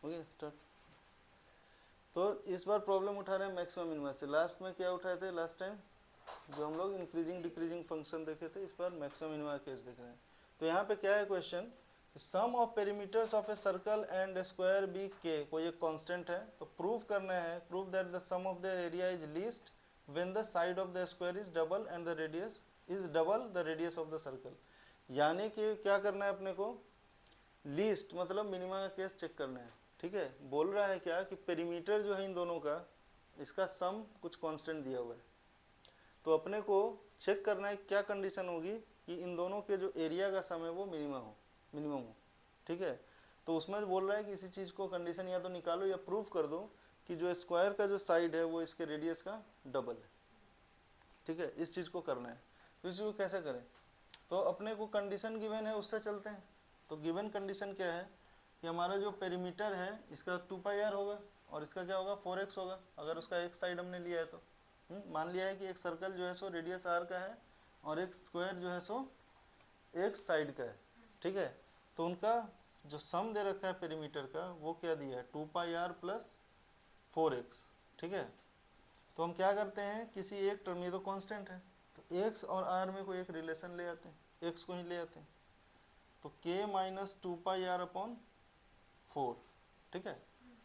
Okay start. तो इस बार problem उठा रहे हैं मैक्सिमम मिनिमा से। लास्ट में क्या उठाए थे लास्ट टाइम, जो हम लोग इंक्रीजिंग डिक्रीजिंग फंक्शन देखे थे, इस बार मैक्सिमम मिनिमा केस देख रहे हैं। तो यहाँ पे क्या है question, sum of perimeters of a circle and square be k, कोई एक कांस्टेंट है, तो प्रूव करना है, prove that the sum of the area is least when the side of the square is double and the radius is double the radius of the circle. यानी कि क्या करना है अपने को, लीस्ट मतलब मिनिमा का केस चेक करना है। ठीक है, बोल रहा है क्या कि पेरीमीटर जो है इन दोनों का, इसका सम कुछ कांस्टेंट दिया हुआ है, तो अपने को चेक करना है क्या कंडीशन होगी कि इन दोनों के जो एरिया का सम है वो मिनिमम हो। ठीक है, तो उसमें बोल रहा है कि इसी चीज़ को कंडीशन या तो निकालो या प्रूव कर दो कि जो स्क्वायर का जो साइड है वो इसके रेडियस का डबल है। ठीक है, इस चीज़ को करना है। तो इस चीज़ को कैसे करें, तो अपने को कंडीशन गिवन है उससे चलते हैं। तो गिवन कंडीशन क्या है कि हमारा जो पेरीमीटर है इसका 2πr होगा और इसका क्या होगा 4x होगा, अगर उसका एक साइड हमने लिया है तो। मान लिया है कि एक सर्कल जो है सो रेडियस r का है और एक स्क्वायर जो है सो एक साइड का है। ठीक है, तो उनका जो सम दे रखा है पेरीमीटर का वो क्या दिया है 2πr प्लस 4x। ठीक है, तो हम क्या करते हैं, किसी एक टर्म, ये तो कांस्टेंट है, तो x और r में कोई एक रिलेशन ले आते हैं, x को ही ले आते हैं, तो k माइनस 2πr अपॉन 4। ठीक है,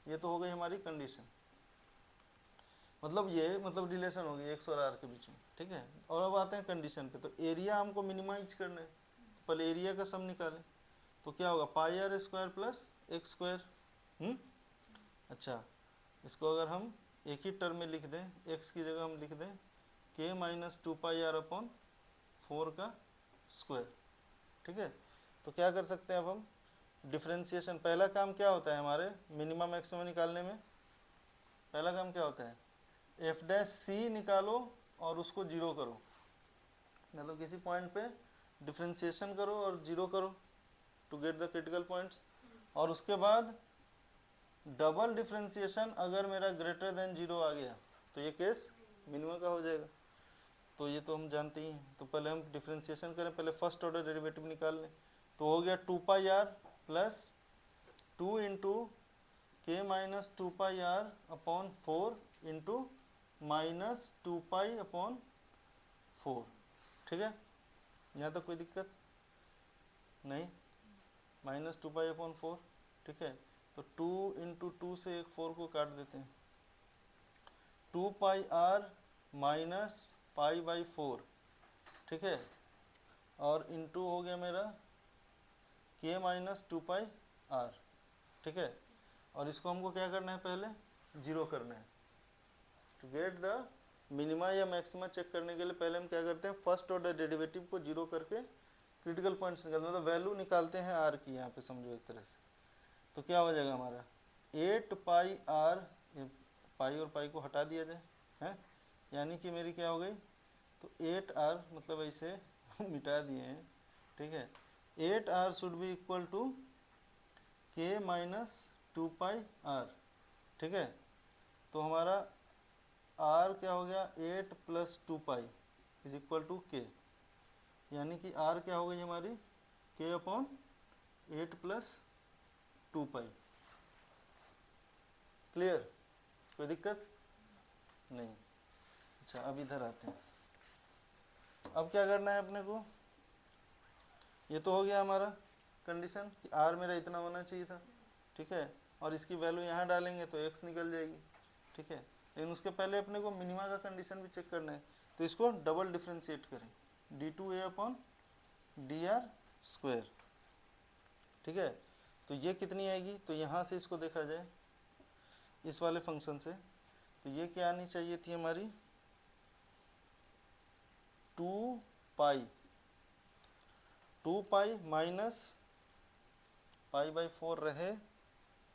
ये तो हो गई हमारी कंडीशन, मतलब ये मतलब रिलेशन होगी x और r के बीच में। ठीक है, और अब आते हैं कंडीशन पे। तो एरिया हमको मिनिमाइज करना है, पहले एरिया का सम निकालें, तो क्या होगा πr square plus x square. अच्छा, इसको अगर हम एक ही टर्म में लिख दें, x की जगह हम लिख दें k माइनस 2πr अपॉन 4 का स्क्वायर। ठीक है, तो क्या कर सकते हैं अब हम, डिफ्रेंशिएशन। पहला काम क्या होता है हमारे मिनिमम मैक्सिमम निकालने में, पहला काम क्या होता है, एफ डैश सी निकालो और उसको जीरो करो, मतलब किसी पॉइंट पे डिफ्रेंशिएशन करो और जीरो करो to get the critical points. और उसके बाद डबल डिफ्रेंशिएशन अगर मेरा ग्रेटर देन जीरो आ गया तो ये केस मिनिमम का हो जाएगा। तो ये तो हम जानते ही हैं। तो पहले हम डिफ्रेंशिएशन करें, पहले फर्स्ट ऑर्डर डेरिवेटिव निकाल लें, तो हो गया 2πr प्लस 2 इंटू के minus 2πr upon 4 into minus 2π upon 4। ठीक है, यहाँ तक कोई दिक्कत नहीं, माइनस 2π अपॉन 4। ठीक है, तो 2 इंटू 2 से एक 4 को काट देते हैं, 2πr माइनस पाई बाई 4। ठीक है, और इंटू हो गया मेरा k माइनस 2πr। ठीक है, और इसको हमको क्या करना है, पहले जीरो करना है। टू गेट द मिनिमा या मैक्सिमा चेक करने के लिए पहले हम क्या करते हैं, फर्स्ट ऑर्डर डेरिवेटिव को जीरो करके क्रिटिकल पॉइंट्स निकालते हैं, मतलब वैल्यू निकालते हैं r की, यहाँ पे समझो एक तरह से। तो क्या हो जाएगा हमारा 8πr, पाई और पाई को हटा दिया जाए है, यानी कि मेरी क्या हो गई, तो 8r मतलब ऐसे मिटा दिए हैं। ठीक है, 8r should be equal to k minus 2πr। ठीक है, तो हमारा r क्या हो गया 8 plus 2π is equal to k, यानी कि r क्या हो गई हमारी k अपॉन 8 प्लस 2π। क्लियर, कोई दिक्कत नहीं। अच्छा, अब इधर आते हैं। अब क्या करना है अपने को, ये तो हो गया हमारा कंडीशन कि r मेरा इतना होना चाहिए था। ठीक है, और इसकी वैल्यू यहाँ डालेंगे तो x निकल जाएगी। ठीक है, लेकिन उसके पहले अपने को मिनिमा का कंडीशन भी चेक करना है, तो इसको डबल डिफ्रेंशिएट करें, d2a अपॉन dr स्क्वायर। ठीक है, तो ये कितनी आएगी, तो यहाँ से इसको देखा जाए इस वाले फंक्शन से, तो ये क्या आनी चाहिए थी हमारी 2π माइनस पाई बाई 4 रहे,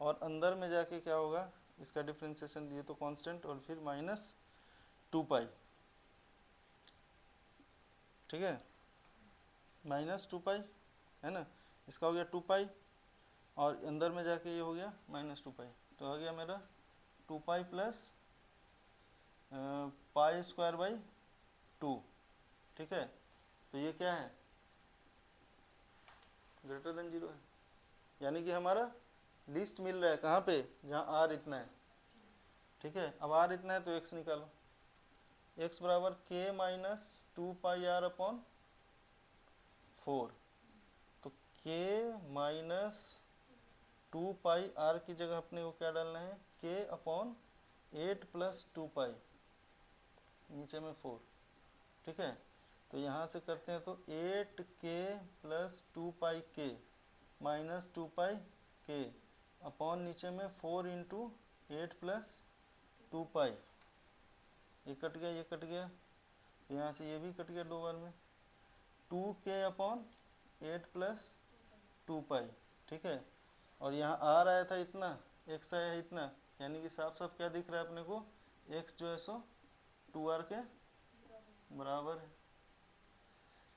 और अंदर में जाके क्या होगा, इसका डिफ्रेंशिएशन दिए तो कांस्टेंट, और फिर माइनस 2π। ठीक है, माइनस 2π है ना, इसका हो गया 2π, और अंदर में जाके ये हो गया माइनस 2π, तो हो गया मेरा 2π प्लस पाई स्क्वायर बाई 2। ठीक है, तो ये क्या है ग्रेटर देन जीरो है, यानी कि हमारा लीस्ट मिल रहा है कहाँ पे, जहाँ आर इतना है, ठीक है। अब आर इतना है तो एक्स निकालो, एक्स बराबर के माइनस 2πr अपॉन 4। तो के माइनस 2πr की जगह अपने को क्या डालना है, के अपॉन 8 प्लस 2π, नीचे में 4, ठीक है। तो यहाँ से करते हैं तो 8k प्लस 2π के माइनस 2π के अपॉन नीचे में 4 इंटू 8 प्लस 2π, ये कट गया, ये कट गया, तो यहाँ से ये भी कट गया 2 बार में, 2k अपॉन 8 प्लस 2π, ठीक है। और यहाँ आर आया था इतना, एक्स आया है इतना, यानी कि साफ साफ क्या दिख रहा है अपने को, एक्स जो है सो 2r के बराबर है।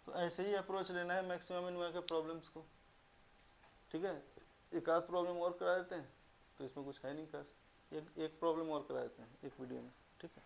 तो ऐसे ही अप्रोच लेना है मैक्सिमम मिनिमम के प्रॉब्लम्स को, ठीक है। एक आध प्रॉब्लम और करा देते हैं, तो इसमें कुछ है नहीं खास, एक प्रॉब्लम और करा देते हैं एक वीडियो में, ठीक है।